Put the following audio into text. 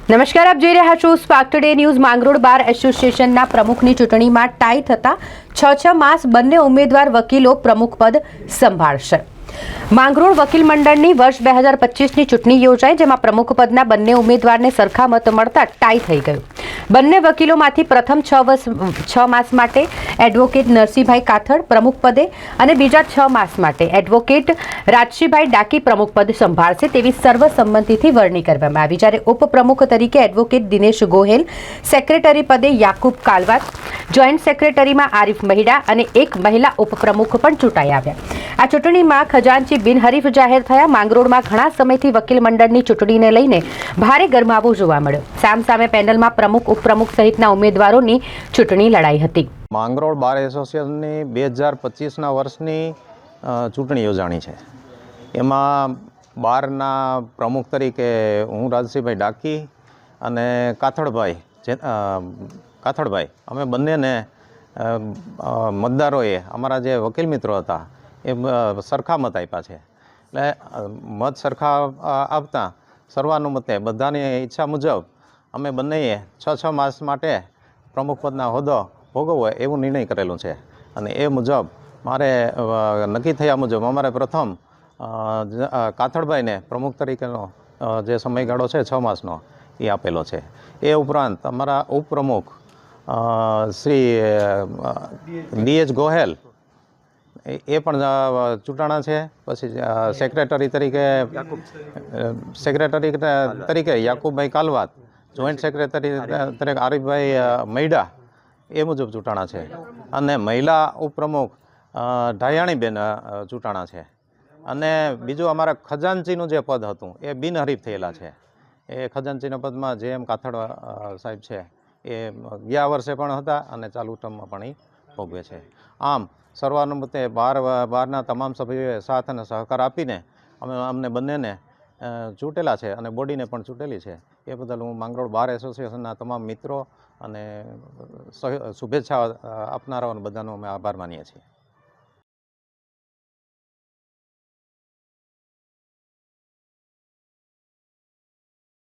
નમસ્કાર, આપ જોઈ રહ્યા છો સ્પાર્ક ટુડે ન્યૂઝ। માંગરોળ બાર એસોસિએશનના પ્રમુખની ચૂંટણીમાં ટાઈ થતા 6 માસ બંને ઉમેદવાર વકીલો પ્રમુખ પદ સંભાળશે। માંગરોળ વકીલ મંડળની વર્ષ 2025ની ચૂંટણી યોજાઈ, જેમાં પ્રમુખ પદના બંને ઉમેદવારને સરખા મત મળતા ટાઈ થઈ ગયું। બંને વકીલોમાંથી પ્રથમ 6 માસ માટે એડવોકેટ નરસિંહભાઈ કાથડ પ્રમુખ પદે અને બીજા 6 માસ માટે એડવોકેટ રાજશીભાઈ ડાકી પ્રમુખ પદ સંભાળશે તેવી સર્વસંમતિથી વરણી કરવામાં આવી। જ્યારે ઉપપ્રમુખ તરીકે એડવોકેટ દિનેશ ગોહેલ, સેક્રેટરી પદે યાકુબ કાલવાત, જોઈન્ટ સેક્રેટરીમાં આરીફ મહિડા અને એક મહિલા ઉપપ્રમુખ પણ ચૂંટાઈ આવ્યા। આ ચૂંટણીમાં ખજાનચી બિનહરીફ જાહેર થયા। માંગરોળમાં ઘણા સમયથી વકીલ મંડળની ચૂંટણીને લઈને ભારે ગરમાવો જોવા મળ્યો। સામસામે પેનલમાં પ્રમુખ ઉપપ્રમુખ સહિતના ઉમેદવારોની ચૂંટણી લડાઈ હતી। માંગરોળ બાર એસોસિએશનની 2025ના વર્ષની ચૂંટણી યોજાણી છે। એમાં બારના પ્રમુખ તરીકે હું રાજસિંહભાઈ ડાકી અને કાથડભાઈ અમે બંનેને મતદારોએ અમારા જે વકીલ મિત્રો હતા એ સરખા મત આપ્યા છે। એટલે મત સરખા આપતા સર્વાનુમતે બધાની ઈચ્છા મુજબ અમે બંનેએ 6 માસ માટે પ્રમુખ પદના હોદ્દો ભોગવવો એવું નિર્ણય કરેલું છે। અને એ મુજબ મારે નક્કી થયા મુજબ અમારે પ્રથમ કાથડભાઈને પ્રમુખ તરીકેનો જે સમયગાળો છે 6 માસનો એ આપેલો છે। એ ઉપરાંત અમારા ઉપપ્રમુખ શ્રી ડીએચ ગોહેલ એ પણ ચૂંટાણા છે। પછી તરીકે યાકુબભાઈ કાલવાત, જોઈન્ટ સેક્રેટરી તરીકે આરીફભાઈ મહિડા એ મુજબ ચૂંટાણા છે। અને મહિલા ઉપપ્રમુખ ઢાયાણીબેન ચૂંટાણા છે। અને બીજું અમારા ખજાનચીનું જે પદ હતું એ બિનહરીફ થયેલા છે। એ ખજાનચીના પદમાં જે એમ કાથડ સાહેબ છે એ ગયા વર્ષે પણ હતા અને ચાલુ ટર્મમાં પણ એ ભોગવે છે। આમ સર્વાનુમતે બારના તમામ સભ્યોએ સાથ અને સહકાર આપીને અમને બંનેને ચૂંટેલા છે અને બોડીને પણ ચૂંટેલી છે। એ બદલ હું માંગરોળ બાર એસોસિએશનના તમામ મિત્રો અને શુભેચ્છા આપનારાઓને બધાનો અમે આભાર માનીએ છીએ।